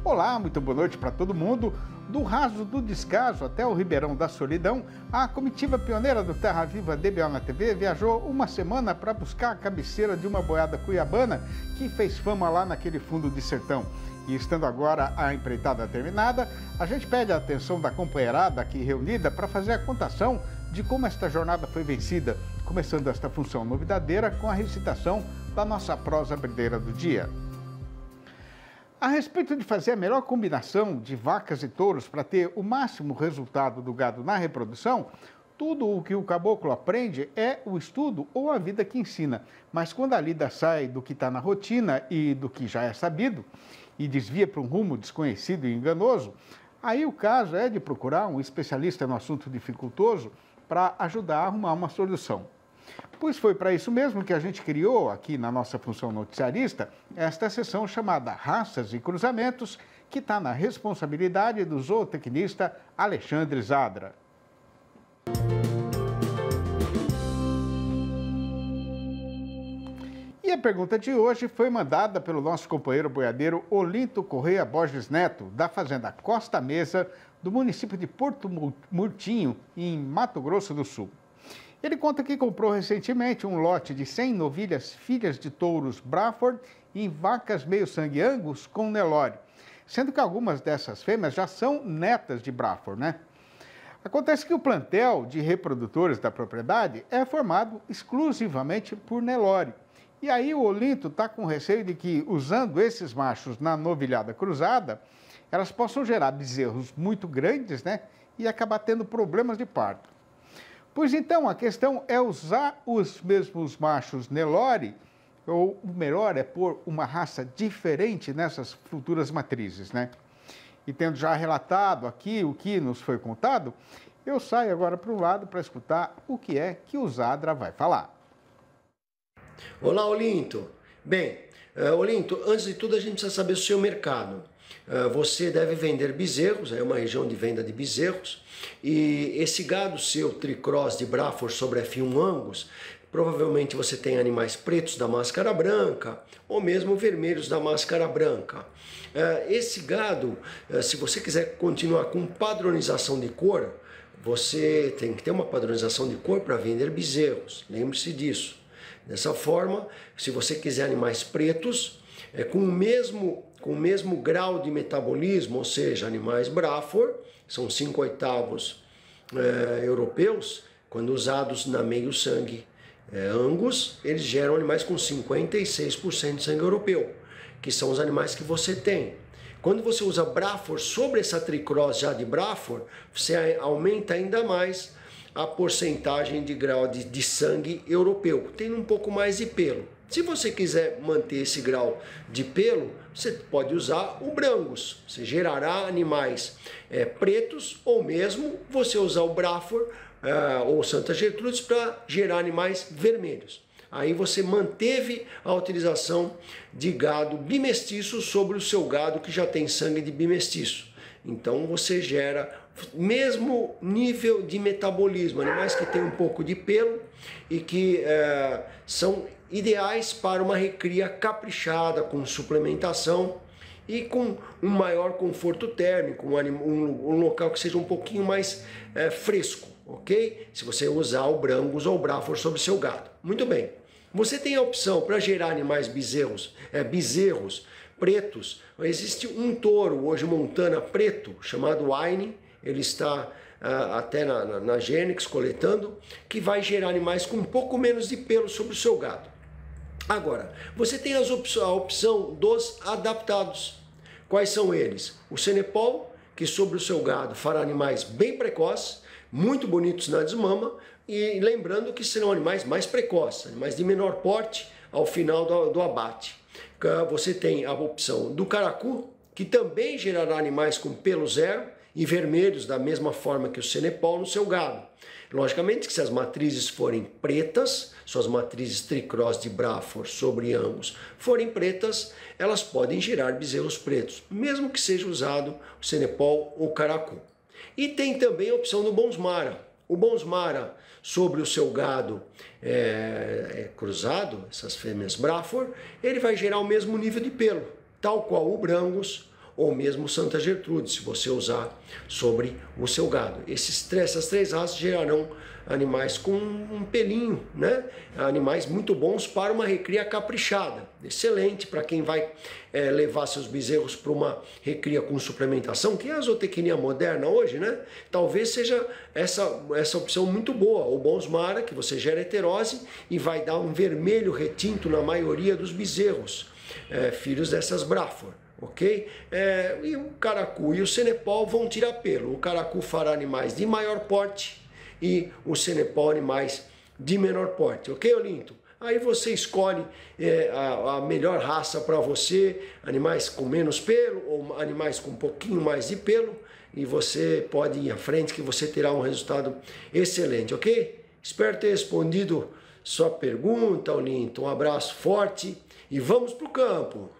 Olá, muito boa noite para todo mundo. Do Raso do Descaso até o Ribeirão da Solidão, a comitiva pioneira do Terra Viva DBO na TV viajou uma semana para buscar a cabeceira de uma boiada cuiabana que fez fama lá naquele fundo de sertão. E estando agora a empreitada terminada, a gente pede a atenção da companheirada aqui reunida para fazer a contação de como esta jornada foi vencida, começando esta função novidadeira com a recitação da nossa prosa brideira do dia. A respeito de fazer a melhor combinação de vacas e touros para ter o máximo resultado do gado na reprodução, tudo o que o caboclo aprende é o estudo ou a vida que ensina. Mas quando a lida sai do que está na rotina e do que já é sabido e desvia para um rumo desconhecido e enganoso, aí o caso é de procurar um especialista no assunto dificultoso para ajudar a arrumar uma solução. Pois foi para isso mesmo que a gente criou aqui na nossa função noticiarista esta sessão chamada Raças e Cruzamentos, que está na responsabilidade do zootecnista Alexandre Zadra. E a pergunta de hoje foi mandada pelo nosso companheiro boiadeiro Olinto Correia Borges Neto, da Fazenda Costa Mesa, do município de Porto Murtinho, em Mato Grosso do Sul. Ele conta que comprou recentemente um lote de 100 novilhas filhas de touros Braford e vacas meio-sangue Angus com Nelore, sendo que algumas dessas fêmeas já são netas de Braford, né? Acontece que o plantel de reprodutores da propriedade é formado exclusivamente por Nelore. E aí o Olinto está com receio de que, usando esses machos na novilhada cruzada, elas possam gerar bezerros muito grandes, né? E acabar tendo problemas de parto. Pois então, a questão é usar os mesmos machos Nelore, ou o melhor é pôr uma raça diferente nessas futuras matrizes, né? E tendo já relatado aqui o que nos foi contado, eu saio agora para o lado para escutar o que é que o Zadra vai falar. Olá, Olinto. Bem, Olinto, antes de tudo a gente precisa saber o seu mercado. Você deve vender bezerros, é uma região de venda de bezerros, e esse gado seu tricross de Braford sobre F1 Angus, provavelmente você tem animais pretos da máscara branca ou mesmo vermelhos da máscara branca. Esse gado, se você quiser continuar com padronização de cor, você tem que ter uma padronização de cor para vender bezerros, lembre-se disso. Dessa forma, se você quiser animais pretos, com o mesmo grau de metabolismo, ou seja, animais Braford, são 5/8 europeus, quando usados na meio-sangue Angus, eles geram animais com 56% de sangue europeu, que são os animais que você tem. Quando você usa Braford sobre essa tricross já de Braford, você aumenta ainda mais a porcentagem de grau de sangue europeu, tem um pouco mais de pelo. Se você quiser manter esse grau de pelo, você pode usar o Brangus. Você gerará animais pretos, ou mesmo você usar o Braford ou Santa Gertrudes para gerar animais vermelhos. Aí você manteve a utilização de gado bimestiço sobre o seu gado que já tem sangue de bimestiço. Então você gera mesmo nível de metabolismo, animais que têm um pouco de pelo e que são ideais para uma recria caprichada, com suplementação e com um maior conforto térmico, um local que seja um pouquinho mais fresco, ok? Se você usar o Brangus ou o Braford sobre o seu gado. Muito bem. Você tem a opção para gerar animais bezerros pretos. Existe um touro hoje montana preto chamado Wine, ele está até na Genix coletando, que vai gerar animais com um pouco menos de pelo sobre o seu gado. Agora, você tem a opção dos adaptados. Quais são eles? O Cenepol, que sobre o seu gado fará animais bem precoces, muito bonitos na desmama, e lembrando que serão animais mais precoces, animais de menor porte ao final do abate. Você tem a opção do Caracu, que também gerará animais com pelo zero e vermelhos da mesma forma que o Cenepol no seu gado. Logicamente que se as matrizes forem pretas, suas matrizes tricross de Braford sobre Angus forem pretas, elas podem gerar bezerros pretos, mesmo que seja usado o Cenepol ou Caracu. E tem também a opção do Bonsmara. O Bonsmara sobre o seu gado cruzado, essas fêmeas Braford, ele vai gerar o mesmo nível de pelo, tal qual o Brangus ou mesmo Santa Gertrude, se você usar sobre o seu gado. Essas 3 raças gerarão animais com um pelinho, né? Animais muito bons para uma recria caprichada. Excelente para quem vai levar seus bezerros para uma recria com suplementação, que é a zootecnia moderna hoje, né? Talvez seja essa opção muito boa. O Bonsmara, que você gera heterose e vai dar um vermelho retinto na maioria dos bezerros, filhos dessas Braford. Ok? E o Caracu e o Senepol vão tirar pelo. O Caracu fará animais de maior porte e o Senepol animais de menor porte. Ok, Olinto? Aí você escolhe a melhor raça para você, animais com menos pelo ou animais com um pouquinho mais de pelo, e você pode ir à frente que você terá um resultado excelente, ok? Espero ter respondido sua pergunta, Olinto. Um abraço forte e vamos para o campo.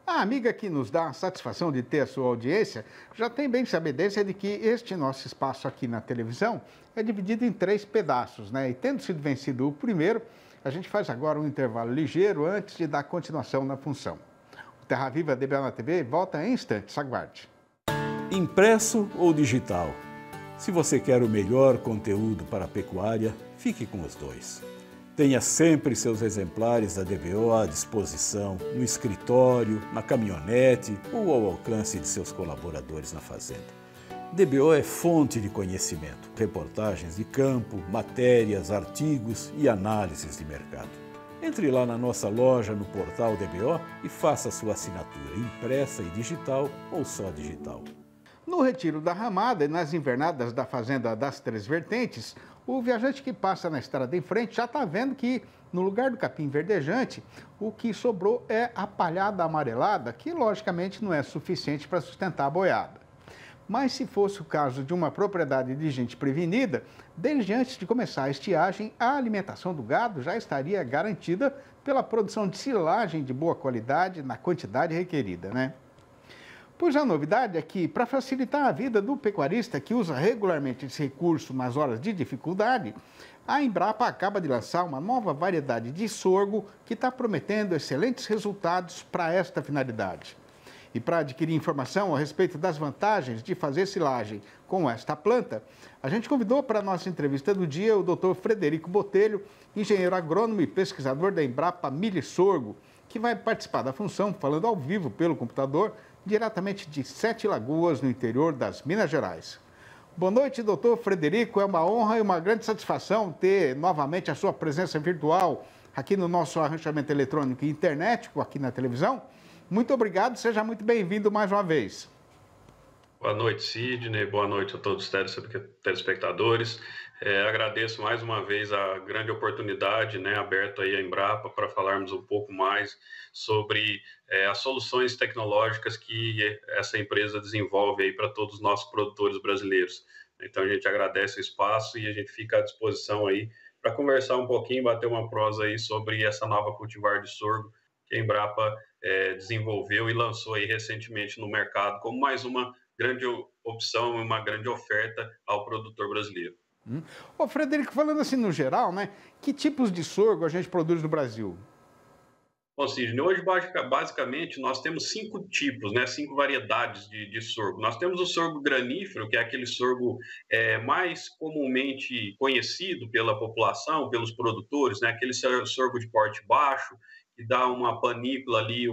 A amiga que nos dá a satisfação de ter a sua audiência já tem bem sabedência de que este nosso espaço aqui na televisão é dividido em 3 pedaços, né? E tendo sido vencido o primeiro, a gente faz agora um intervalo ligeiro antes de dar continuação na função. O Terra Viva DBO na TV volta em instantes, aguarde. Impresso ou digital? Se você quer o melhor conteúdo para a pecuária, fique com os dois. Tenha sempre seus exemplares da DBO à disposição, no escritório, na caminhonete ou ao alcance de seus colaboradores na fazenda. DBO é fonte de conhecimento, reportagens de campo, matérias, artigos e análises de mercado. Entre lá na nossa loja no portal DBO e faça sua assinatura impressa e digital ou só digital. No retiro da ramada e nas invernadas da Fazenda das Três Vertentes, o viajante que passa na estrada em frente já está vendo que, no lugar do capim verdejante, o que sobrou é a palhada amarelada, que logicamente não é suficiente para sustentar a boiada. Mas se fosse o caso de uma propriedade de gente prevenida, desde antes de começar a estiagem, a alimentação do gado já estaria garantida pela produção de silagem de boa qualidade na quantidade requerida, né? Pois a novidade é que, para facilitar a vida do pecuarista que usa regularmente esse recurso nas horas de dificuldade, a Embrapa acaba de lançar uma nova variedade de sorgo que está prometendo excelentes resultados para esta finalidade. E para adquirir informação a respeito das vantagens de fazer silagem com esta planta, a gente convidou para a nossa entrevista do dia o Dr. Frederico Botelho, engenheiro agrônomo e pesquisador da Embrapa Milho e Sorgo, que vai participar da função falando ao vivo pelo computador, diretamente de Sete Lagoas, no interior das Minas Gerais. Boa noite, doutor Frederico. É uma honra e uma grande satisfação ter novamente a sua presença virtual aqui no nosso arranchamento eletrônico e internet, aqui na televisão. Muito obrigado, seja muito bem-vindo mais uma vez. Boa noite, Sidney. Boa noite a todos os telespectadores. Agradeço mais uma vez a grande oportunidade, aberta aí à Embrapa para falarmos um pouco mais sobre as soluções tecnológicas que essa empresa desenvolve aí para todos os nossos produtores brasileiros. Então a gente agradece o espaço e a gente fica à disposição aí para conversar um pouquinho, bater uma prosa aí sobre essa nova cultivar de sorgo que a Embrapa desenvolveu e lançou aí recentemente no mercado como mais uma grande opção e uma grande oferta ao produtor brasileiro. Ô, Frederico, falando assim no geral, que tipos de sorgo a gente produz no Brasil? Bom, Sidney, hoje basicamente nós temos 5 tipos, 5 variedades de sorgo. Nós temos o sorgo granífero, que é aquele sorgo mais comumente conhecido pela população, pelos produtores, aquele sorgo de porte baixo, que dá uma panícula ali,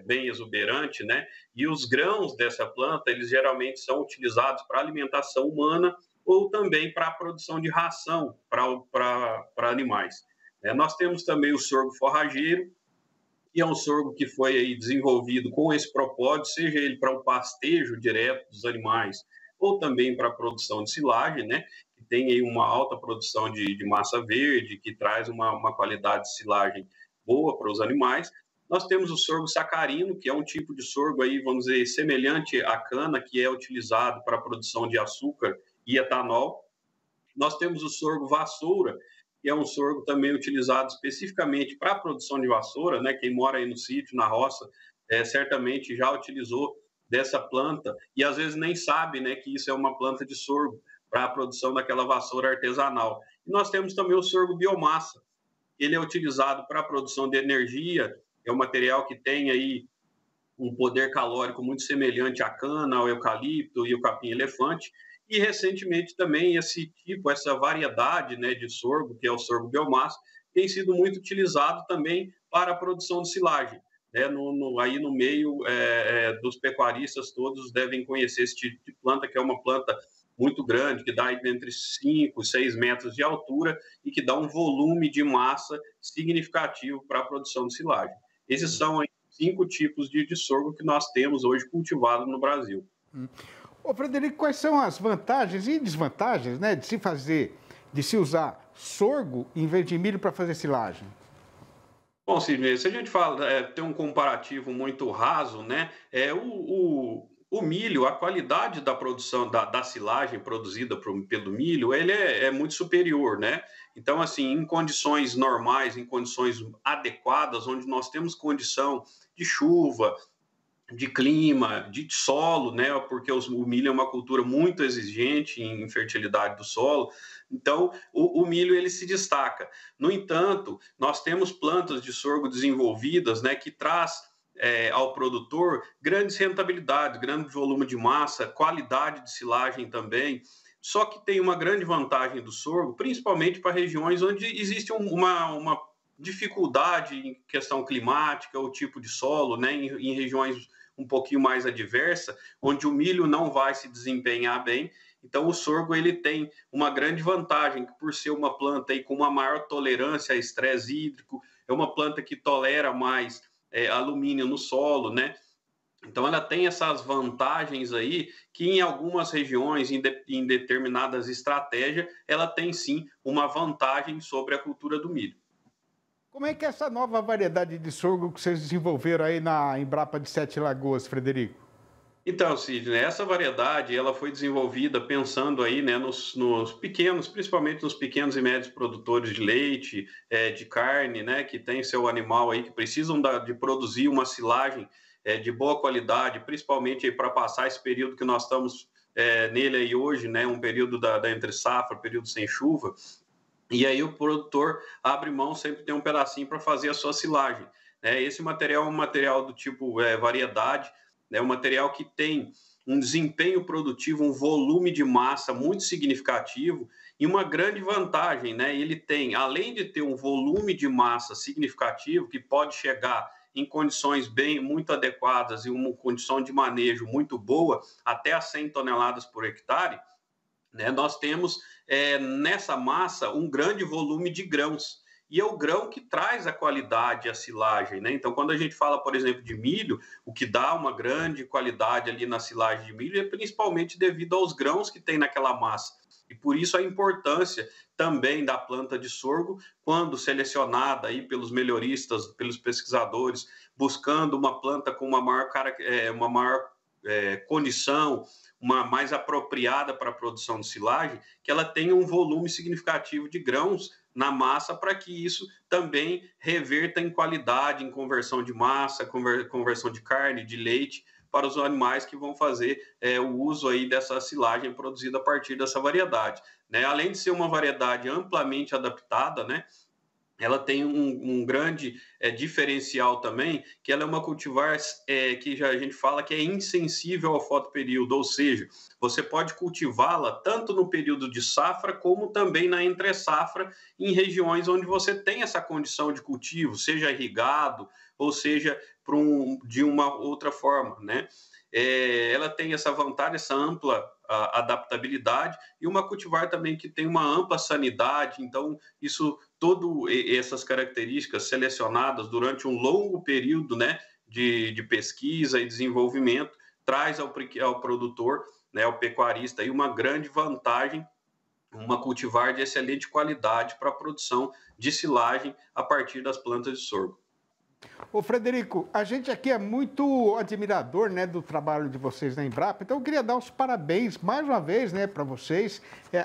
bem exuberante, E os grãos dessa planta, eles geralmente são utilizados para alimentação humana ou também para a produção de ração para animais. Nós temos também o sorgo forrageiro, que é um sorgo que foi aí desenvolvido com esse propósito, seja ele para o pastejo direto dos animais ou também para a produção de silagem, que tem aí uma alta produção de massa verde, que traz uma qualidade de silagem boa para os animais. Nós temos o sorgo sacarino, que é um tipo de sorgo aí, vamos dizer, semelhante à cana, que é utilizado para a produção de açúcar e etanol. Nós temos o sorgo vassoura, que é um sorgo também utilizado especificamente para a produção de vassoura, Quem mora aí no sítio, na roça, certamente já utilizou dessa planta e às vezes nem sabe, que isso é uma planta de sorgo para a produção daquela vassoura artesanal. E nós temos também o sorgo biomassa. Ele é utilizado para a produção de energia, é um material que tem aí um poder calórico muito semelhante à cana, ao eucalipto e o capim-elefante. E recentemente também essa variedade, né, de sorgo, que é o sorgo biomassa, tem sido muito utilizado também para a produção de silagem. Aí no meio dos pecuaristas, todos devem conhecer esse tipo de planta, que é uma planta muito grande, que dá entre 5 e 6 metros de altura e que dá um volume de massa significativo para a produção de silagem. Esses são aí 5 tipos de sorgo que nós temos hoje cultivado no Brasil. Ô, Frederico, quais são as vantagens e desvantagens, né, de se usar sorgo em vez de milho para fazer silagem? Bom, Sidney, se a gente tem um comparativo muito raso, né? O milho, a qualidade da produção da silagem produzida pelo milho, ele é muito superior, né? Então, assim, em condições normais, em condições adequadas, onde nós temos condição de chuva, de clima, de solo, né? Porque o milho é uma cultura muito exigente em fertilidade do solo. Então, o milho ele se destaca. No entanto, nós temos plantas de sorgo desenvolvidas, né, que traz ao produtor grandes rentabilidades, grande volume de massa, qualidade de silagem também. Só que tem uma grande vantagem do sorgo, principalmente para regiões onde existe uma dificuldade em questão climática ou tipo de solo, né, em regiões um pouquinho mais adversa, onde o milho não vai se desempenhar bem. Então, o sorgo ele tem uma grande vantagem, que por ser uma planta aí com uma maior tolerância a estresse hídrico, é uma planta que tolera mais alumínio no solo, né? Então, ela tem essas vantagens aí, que em algumas regiões, em determinadas estratégias, ela tem sim uma vantagem sobre a cultura do milho. Como é que é essa nova variedade de sorgo que vocês desenvolveram aí na Embrapa de Sete Lagoas, Frederico? Então, Sidney, essa variedade ela foi desenvolvida pensando aí, né, nos pequenos, principalmente nos pequenos e médios produtores de leite, de carne, né, que tem seu animal aí, que precisam de produzir uma silagem de boa qualidade, principalmente para passar esse período que nós estamos nele aí hoje, né, um período da entre-safra, período sem chuva. E aí o produtor abre mão, sempre tem um pedacinho para fazer a sua silagem. Esse material é um material do tipo variedade, é um material que tem um desempenho produtivo, um volume de massa muito significativo e uma grande vantagem, né? Ele tem, além de ter um volume de massa significativo, que pode chegar em condições muito adequadas e uma condição de manejo muito boa, até a 100 toneladas por hectare, né? Nós temos nessa massa um grande volume de grãos. E é o grão que traz a qualidade, a silagem, né? Então, quando a gente fala, por exemplo, de milho, o que dá uma grande qualidade ali na silagem de milho é principalmente devido aos grãos que tem naquela massa. E por isso a importância também da planta de sorgo, quando selecionada aí pelos melhoristas, pelos pesquisadores, buscando uma planta com uma maior condição, uma mais apropriada para a produção de silagem, que ela tenha um volume significativo de grãos na massa, para que isso também reverta em qualidade, em conversão de massa, conversão de carne, de leite, para os animais que vão fazer o uso aí dessa silagem produzida a partir dessa variedade, né? Além de ser uma variedade amplamente adaptada, né? Ela tem um grande diferencial também, que ela é uma cultivar que a gente fala que é insensível ao fotoperíodo, ou seja, você pode cultivá-la tanto no período de safra, como também na entre-safra, em regiões onde você tem essa condição de cultivo, seja irrigado, ou seja, de uma outra forma, né? Ela tem essa vantagem, essa ampla adaptabilidade, e uma cultivar também que tem uma ampla sanidade. Então, todas essas características selecionadas durante um longo período, né, de pesquisa e desenvolvimento, traz ao produtor, né, ao pecuarista, aí uma grande vantagem, uma cultivar de excelente qualidade para a produção de silagem a partir das plantas de sorgo. Ô, Frederico, a gente aqui é muito admirador, né, do trabalho de vocês na Embrapa, então eu queria dar os parabéns mais uma vez, né, para vocês,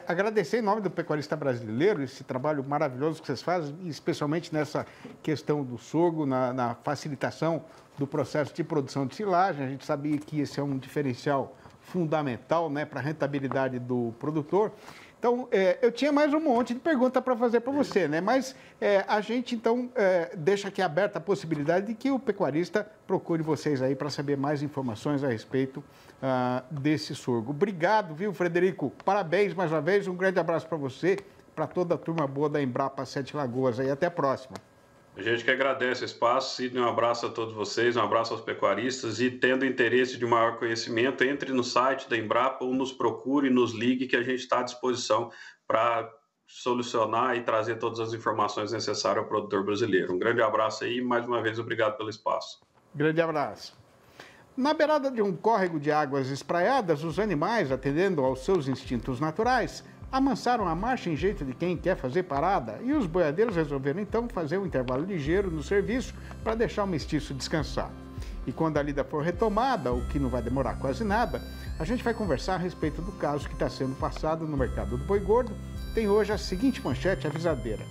agradecer em nome do pecuarista brasileiro esse trabalho maravilhoso que vocês fazem, especialmente nessa questão do sorgo, na facilitação do processo de produção de silagem. A gente sabia que esse é um diferencial fundamental, né, para a rentabilidade do produtor. Então, eu tinha mais um monte de pergunta para fazer para você, né? Mas a gente, então, deixa aqui aberta a possibilidade de que o pecuarista procure vocês aí para saber mais informações a respeito desse sorgo. Obrigado, viu, Frederico? Parabéns mais uma vez, um grande abraço para você, para toda a turma boa da Embrapa Sete Lagoas aí. Até a próxima. A gente que agradece o espaço, Sidney, um abraço a todos vocês, um abraço aos pecuaristas e tendo interesse de maior conhecimento, entre no site da Embrapa ou nos procure, nos ligue, que a gente está à disposição para solucionar e trazer todas as informações necessárias ao produtor brasileiro. Um grande abraço aí e mais uma vez obrigado pelo espaço. Grande abraço. Na beirada de um córrego de águas espraiadas, os animais, atendendo aos seus instintos naturais, amansaram a marcha em jeito de quem quer fazer parada e os boiadeiros resolveram então fazer um intervalo ligeiro no serviço para deixar o mestiço descansar. E quando a lida for retomada, o que não vai demorar quase nada, a gente vai conversar a respeito do caso que está sendo passado no mercado do boi gordo. Tem hoje a seguinte manchete avisadeira: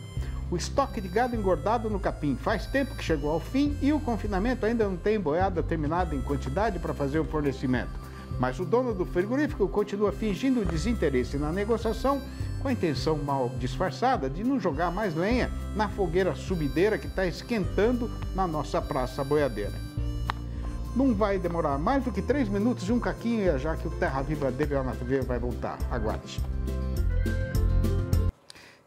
o estoque de gado engordado no capim faz tempo que chegou ao fim e o confinamento ainda não tem boiada terminada em quantidade para fazer o fornecimento. Mas o dono do frigorífico continua fingindo desinteresse na negociação com a intenção mal disfarçada de não jogar mais lenha na fogueira subideira que está esquentando na nossa praça boiadeira. Não vai demorar mais do que 3 minutos e um caquinho, já que o Terra Viva DBO na TV vai voltar. Aguarde.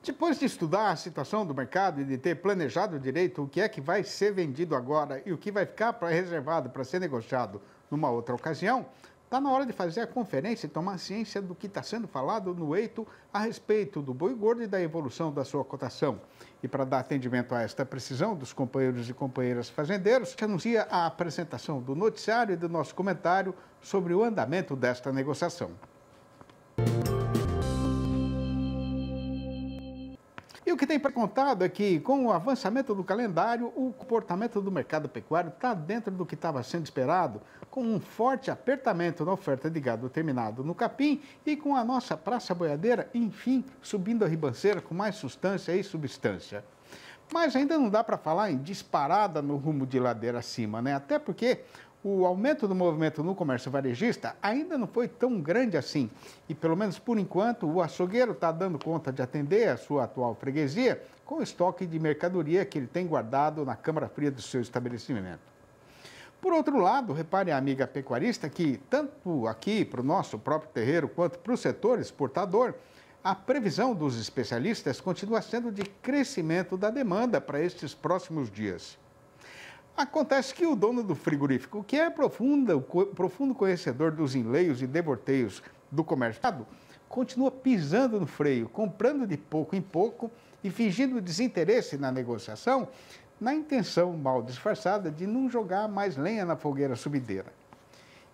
Depois de estudar a situação do mercado e de ter planejado direito o que é que vai ser vendido agora e o que vai ficar reservado para ser negociado numa outra ocasião, está na hora de fazer a conferência e tomar ciência do que está sendo falado no eito a respeito do boi gordo e da evolução da sua cotação. E para dar atendimento a esta precisão dos companheiros e companheiras fazendeiros, se anuncia a apresentação do noticiário e do nosso comentário sobre o andamento desta negociação. E o que tem para contado é que, com o avançamento do calendário, o comportamento do mercado pecuário está dentro do que estava sendo esperado, com um forte apertamento na oferta de gado terminado no capim e com a nossa praça boiadeira, enfim, subindo a ribanceira com mais substância e substância. Mas ainda não dá para falar em disparada no rumo de ladeira acima, né? Até porque o aumento do movimento no comércio varejista ainda não foi tão grande assim. E, pelo menos por enquanto, o açougueiro está dando conta de atender a sua atual freguesia com o estoque de mercadoria que ele tem guardado na câmara fria do seu estabelecimento. Por outro lado, repare a amiga pecuarista que, tanto aqui para o nosso próprio terreiro quanto para o setor exportador, a previsão dos especialistas continua sendo de crescimento da demanda para estes próximos dias. Acontece que o dono do frigorífico, que é profundo conhecedor dos enleios e devorteios do comércio, continua pisando no freio, comprando de pouco em pouco e fingindo desinteresse na negociação, na intenção mal disfarçada de não jogar mais lenha na fogueira subideira.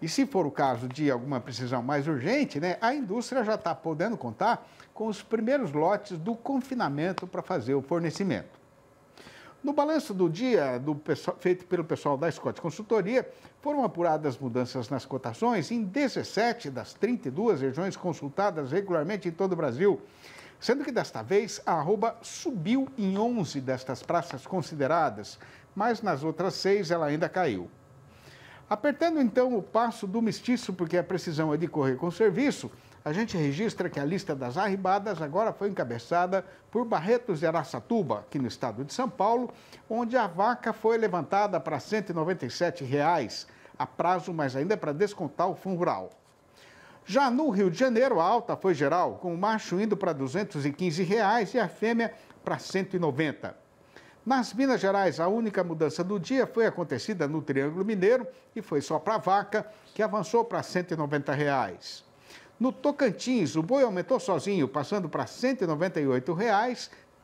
E se for o caso de alguma precisão mais urgente, né, a indústria já está podendo contar com os primeiros lotes do confinamento para fazer o fornecimento. No balanço do dia feito pelo pessoal da Scott Consultoria, foram apuradas mudanças nas cotações em 17 das 32 regiões consultadas regularmente em todo o Brasil, sendo que desta vez a arroba subiu em 11 destas praças consideradas, mas nas outras 6 ela ainda caiu. Apertando então o passo do mestiço, porque a precisão é de correr com o serviço, a gente registra que a lista das arribadas agora foi encabeçada por Barretos de Araçatuba, aqui no estado de São Paulo, onde a vaca foi levantada para R$ 197 a prazo, mas ainda para descontar o fundo rural. Já no Rio de Janeiro, a alta foi geral, com o macho indo para R$ 215 e a fêmea para R$ 190. Nas Minas Gerais, a única mudança do dia foi acontecida no Triângulo Mineiro e foi só para a vaca, que avançou para R$ 190. No Tocantins, o boi aumentou sozinho, passando para R$ 198,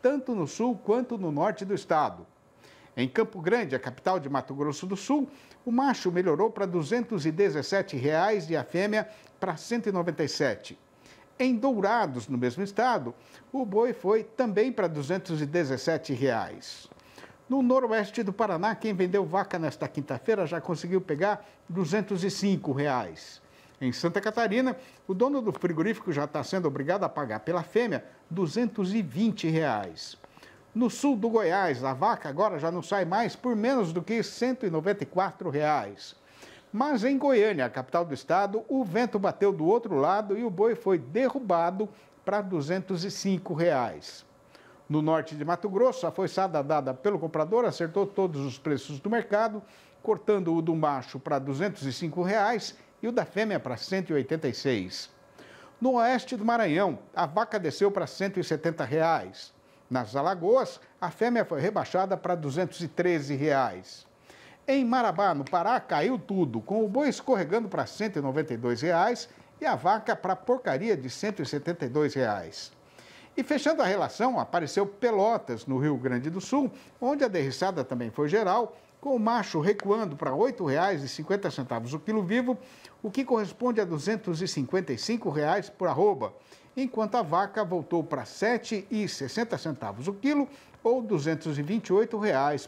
tanto no sul quanto no norte do estado. Em Campo Grande, a capital de Mato Grosso do Sul, o macho melhorou para R$ 217 e a fêmea para R$ 197. Em Dourados, no mesmo estado, o boi foi também para R$ 217. No noroeste do Paraná, quem vendeu vaca nesta quinta-feira já conseguiu pegar R$ 205. Em Santa Catarina, o dono do frigorífico já está sendo obrigado a pagar pela fêmea R$ 220. No sul do Goiás, a vaca agora já não sai mais por menos do que R$ 194. Mas em Goiânia, a capital do estado, o vento bateu do outro lado e o boi foi derrubado para R$ 205. No norte de Mato Grosso, a foiçada dada pelo comprador acertou todos os preços do mercado, cortando o do macho para R$ 205 e o da fêmea para R$ 186. No oeste do Maranhão, a vaca desceu para R$ 170. Nas Alagoas, a fêmea foi rebaixada para R$ 213. Em Marabá, no Pará, caiu tudo, com o boi escorregando para R$ 192 e a vaca para porcaria de R$ 172. E fechando a relação, apareceu Pelotas, no Rio Grande do Sul, onde a derriçada também foi geral, com o macho recuando para R$ 8,50 o quilo vivo, o que corresponde a R$ 255 por arroba, enquanto a vaca voltou para R$ 7,60 o quilo, ou R$ 228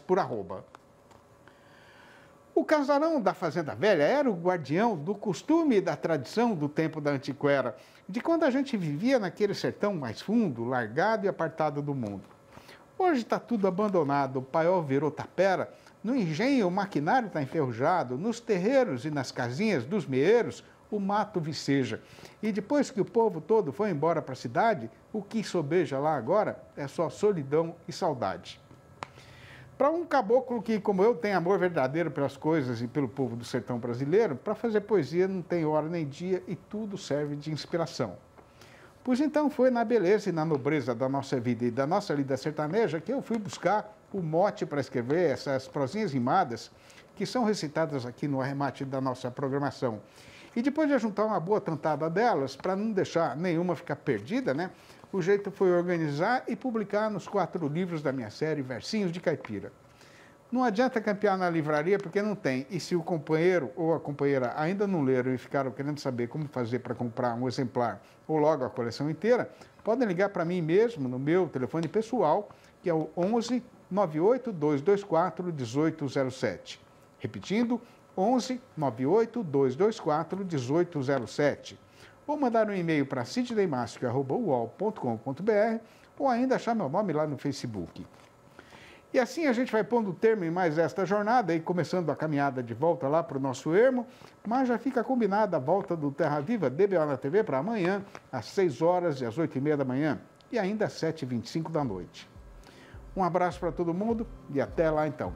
por arroba. O casarão da Fazenda Velha era o guardião do costume e da tradição do tempo da antiquera, de quando a gente vivia naquele sertão mais fundo, largado e apartado do mundo. Hoje está tudo abandonado, o paiol virou tapera, no engenho o maquinário está enferrujado, nos terreiros e nas casinhas dos meeiros o mato viceja. E depois que o povo todo foi embora para a cidade, o que sobeja lá agora é só solidão e saudade. Para um caboclo que, como eu, tem amor verdadeiro pelas coisas e pelo povo do sertão brasileiro, para fazer poesia não tem hora nem dia e tudo serve de inspiração. Pois então foi na beleza e na nobreza da nossa vida e da nossa lida sertaneja que eu fui buscar o mote para escrever essas prosinhas rimadas que são recitadas aqui no arremate da nossa programação. E depois de juntar uma boa tantada delas, para não deixar nenhuma ficar perdida, né? O jeito foi organizar e publicar nos 4 livros da minha série Versinhos de Caipira. Não adianta campear na livraria porque não tem. E se o companheiro ou a companheira ainda não leram e ficaram querendo saber como fazer para comprar um exemplar ou logo a coleção inteira, podem ligar para mim mesmo no meu telefone pessoal, que é o 11 98 224 1807. Repetindo, 11 98 224 1807. Ou mandar um e-mail para sidneymascio@uol.com.br ou ainda achar meu nome lá no Facebook. E assim a gente vai pondo termo em mais esta jornada e começando a caminhada de volta lá para o nosso ermo, mas já fica combinada a volta do Terra Viva DBO na TV para amanhã, às 6 horas e às 8h30 da manhã e ainda às 7h25 da noite. Um abraço para todo mundo e até lá então.